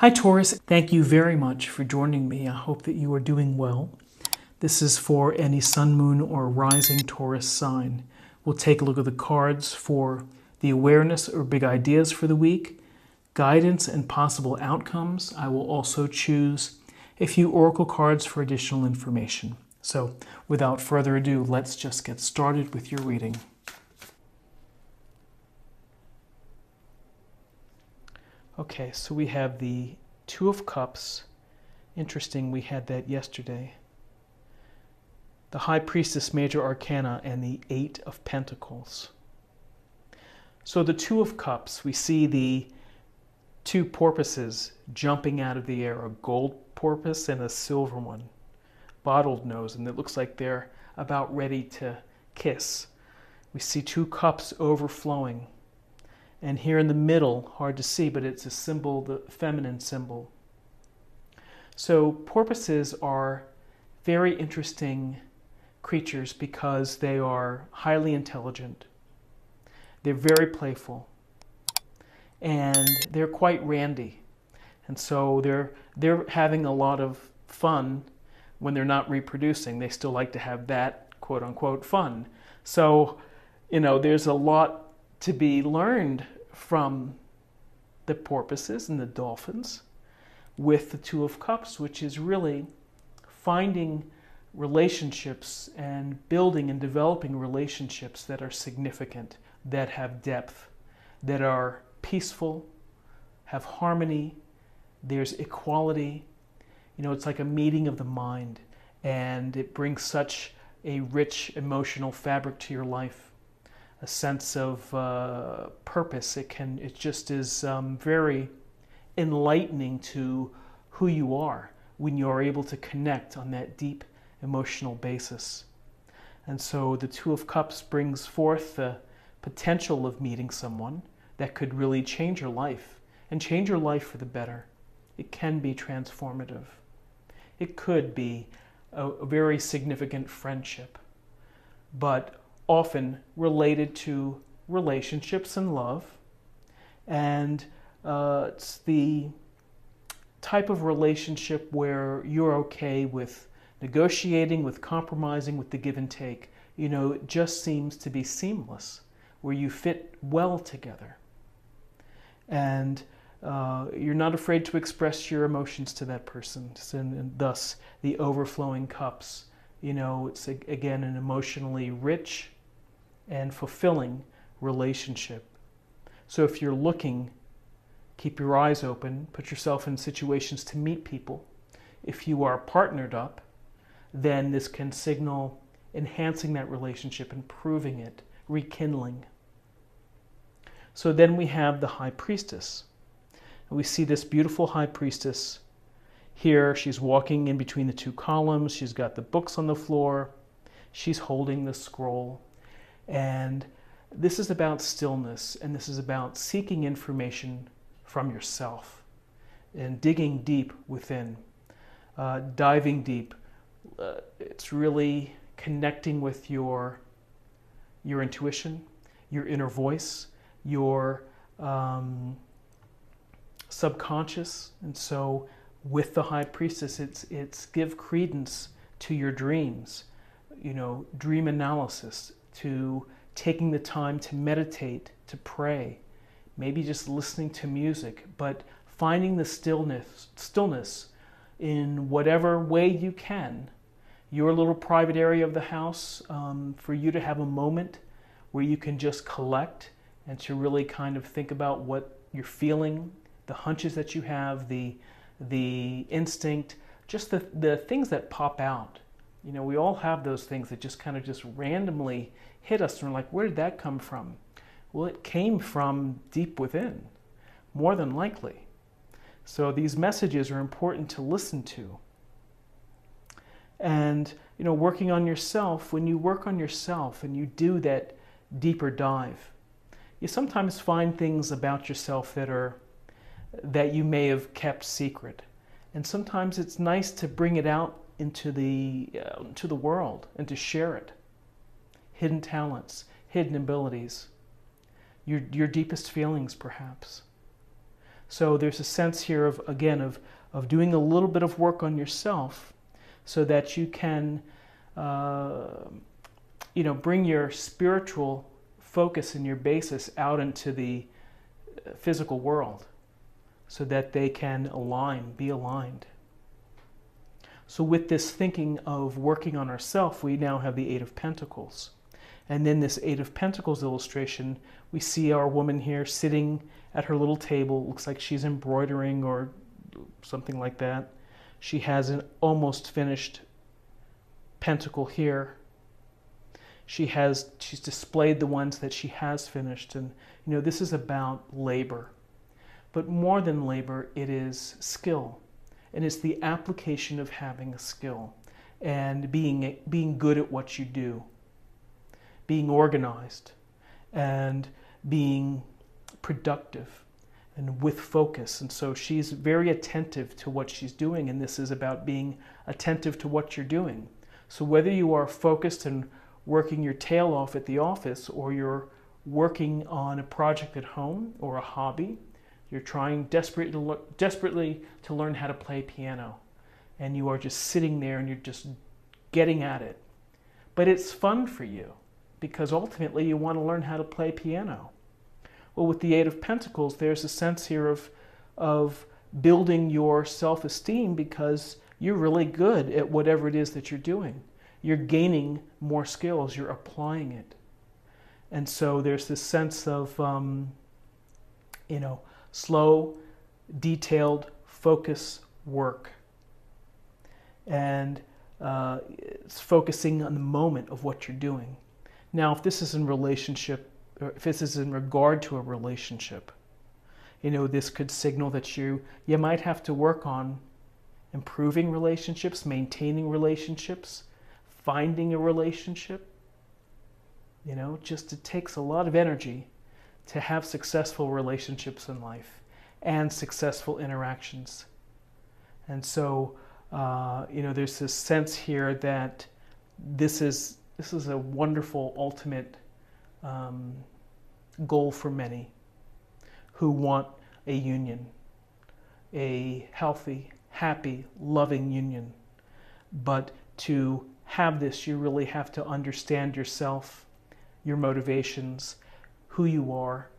Hi Taurus, thank you very much for joining me. I hope that you are doing well. This is for any sun, moon, or rising Taurus sign. We'll take a look at the cards for the awareness or big ideas for the week, guidance and possible outcomes. I will also choose a few oracle cards for additional information. So without further ado, let's just get started with your reading. Okay, so we have the Two of Cups. Interesting, we had that yesterday. The High Priestess, Major Arcana, and the Eight of Pentacles. So the Two of Cups, we see the two porpoises jumping out of the air, a gold porpoise and a silver one, bottled nose, and it looks like they're about ready to kiss. We see two cups overflowing. And here in the middle, hard to see, but it's a symbol, the feminine symbol. So porpoises are very interesting creatures because they are highly intelligent. They're very playful. And they're quite randy. And so they're having a lot of fun when they're not reproducing. They still like to have that quote unquote fun. So, there's a lot to be learned from the porpoises and the dolphins with the Two of Cups, which is really finding relationships and building and developing relationships that are significant, that have depth, that are peaceful, have harmony, there's equality. It's like a meeting of the mind, and it brings such a rich emotional fabric to your life. A sense of purpose. It just is very enlightening to who you are when you are able to connect on that deep emotional basis. And so the Two of Cups brings forth the potential of meeting someone that could really change your life, and change your life for the better. It can be transformative. It could be a very significant friendship, but often related to relationships and love. And it's the type of relationship where you're okay with negotiating, with compromising, with the give and take. It just seems to be seamless, where you fit well together. And you're not afraid to express your emotions to that person, and thus the overflowing cups. It's again an emotionally rich and fulfilling relationship. So if you're looking, keep your eyes open, put yourself in situations to meet people. If you are partnered up, then this can signal enhancing that relationship, improving it, rekindling. So then we have the High Priestess. And we see this beautiful High Priestess here. She's walking in between the two columns. She's got the books on the floor. She's holding the scroll. And this is about stillness, and this is about seeking information from yourself and digging deep within, diving deep. It's really connecting with your intuition, your inner voice, your subconscious. And so with the High Priestess, it's give credence to your dreams, dream analysis, to taking the time to meditate, to pray, maybe just listening to music, but finding the stillness in whatever way you can. Your little private area of the house, for you to have a moment where you can just collect and to really kind of think about what you're feeling, the hunches that you have, the instinct, just the things that pop out. We all have those things that just kind of just randomly hit us, and we're like, where did that come from? Well, it came from deep within, more than likely. So these messages are important to listen to. And, working on yourself, when you work on yourself and you do that deeper dive, you sometimes find things about yourself that you may have kept secret. And sometimes it's nice to bring it out into the world and to share it. Hidden talents, hidden abilities, your deepest feelings perhaps. So there's a sense here of, again, of doing a little bit of work on yourself so that you can, bring your spiritual focus and your basis out into the physical world so that they can be aligned. So with this thinking of working on ourselves, we now have the Eight of Pentacles. And then this Eight of Pentacles illustration, we see our woman here sitting at her little table. Looks like she's embroidering or something like that. She has an almost finished pentacle here. She's displayed the ones that she has finished. And, this is about labor. But more than labor, it is skill. And it's the application of having a skill and being good at what you do, being organized and being productive and with focus. And so she's very attentive to what she's doing, and this is about being attentive to what you're doing. So whether you are focused and working your tail off at the office, or you're working on a project at home or a hobby, you're trying desperately to learn how to play piano, and you are just sitting there and you're just getting at it. But it's fun for you because ultimately you want to learn how to play piano. Well, with the Eight of Pentacles, there's a sense here of building your self-esteem because you're really good at whatever it is that you're doing. You're gaining more skills, you're applying it. And so there's this sense of, slow, detailed, focus work. And it's focusing on the moment of what you're doing. Now, if this is in relationship, or if this is in regard to a relationship, this could signal that you might have to work on improving relationships, maintaining relationships, finding a relationship. It takes a lot of energy to have successful relationships in life and successful interactions. And so, there's this sense here that this is a wonderful ultimate goal for many who want a union, a healthy, happy, loving union. But to have this, you really have to understand yourself, your motivations, who you are,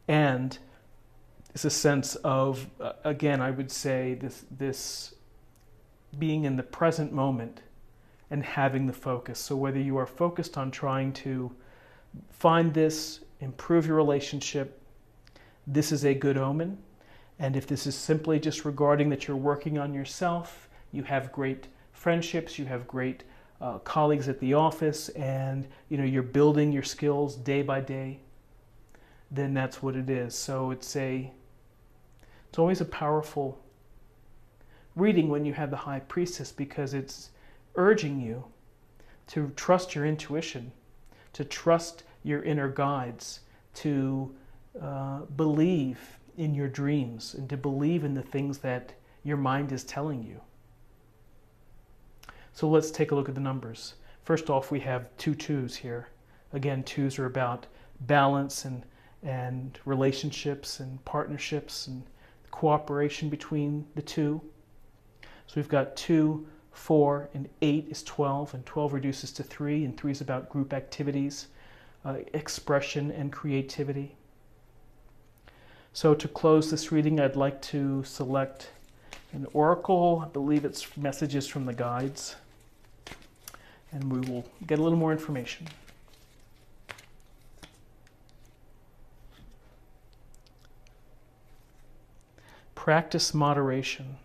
and it's a sense of, again, I would say this being in the present moment and having the focus. So whether you are focused on trying to find this, improve your relationship, this is a good omen. And if this is simply just regarding that you're working on yourself, you have great friendships, you have great colleagues at the office, and you're building your skills day by day, then that's what it is. So it's always a powerful reading when you have the High Priestess, because it's urging you to trust your intuition, to trust your inner guides, to believe in your dreams, and to believe in the things that your mind is telling you. So let's take a look at the numbers. First off, we have 2 2s here. Again, 2s are about balance and relationships and partnerships and cooperation between the two. So we've got 2, 4, and 8 is 12, and 12 reduces to 3, and 3 is about group activities, expression, and creativity. So to close this reading, I'd like to select an oracle. I believe it's messages from the guides, and we will get a little more information. Practice moderation.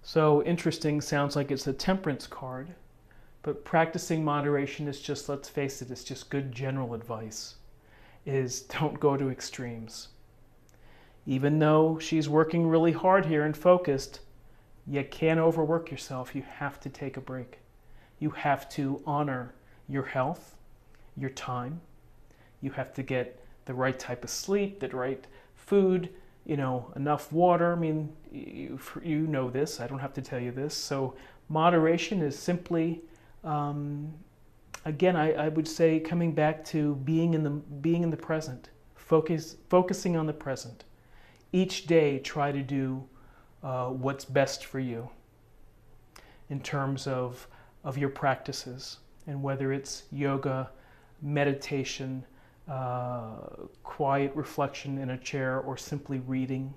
So interesting, sounds like it's a temperance card, but practicing moderation is just, let's face it, it's just good general advice, is don't go to extremes. Even though she's working really hard here and focused, you can't overwork yourself. You have to take a break. You have to honor your health, your time. You have to get the right type of sleep, the right food, enough water. I mean, you know this. I don't have to tell you this. So moderation is simply, again, I would say coming back to being in the present, focusing on the present. Each day, try to do what's best for you in terms of your practices, and whether it's yoga, meditation, quiet reflection in a chair, or simply reading.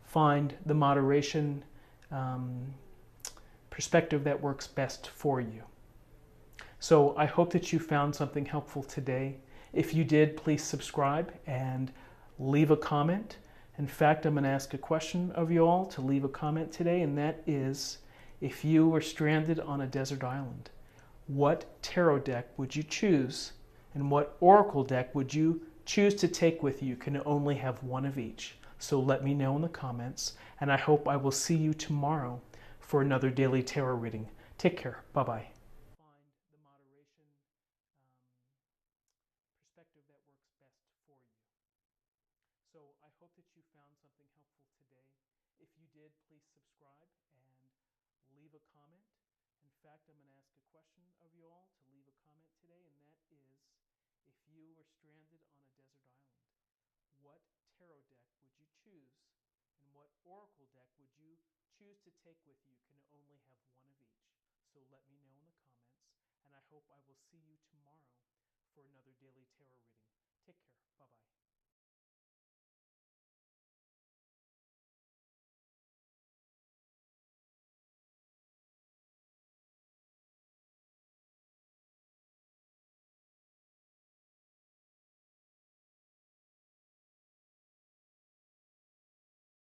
Find the moderation perspective that works best for you. So I hope that you found something helpful today. If you did, please subscribe and leave a comment. In fact, I'm going to ask a question of you all to leave a comment today, and that is, if you were stranded on a desert island, what tarot deck would you choose, and what oracle deck would you choose to take with you? You can only have one of each. So let me know in the comments, and I hope I will see you tomorrow for another daily tarot reading. Take care. Bye-bye. Find the moderation perspective that works best for you. So I hope that you found something helpful today. If you did, please subscribe and leave a comment. In fact, I'm going to ask a question of you all to leave a comment today, and that is, if you were stranded on a desert island, what tarot deck would you choose, and what oracle deck would you choose to take with you? You can only have one of each. So let me know in the comments, and I hope I will see you tomorrow for another daily tarot reading. Take care. Bye-bye.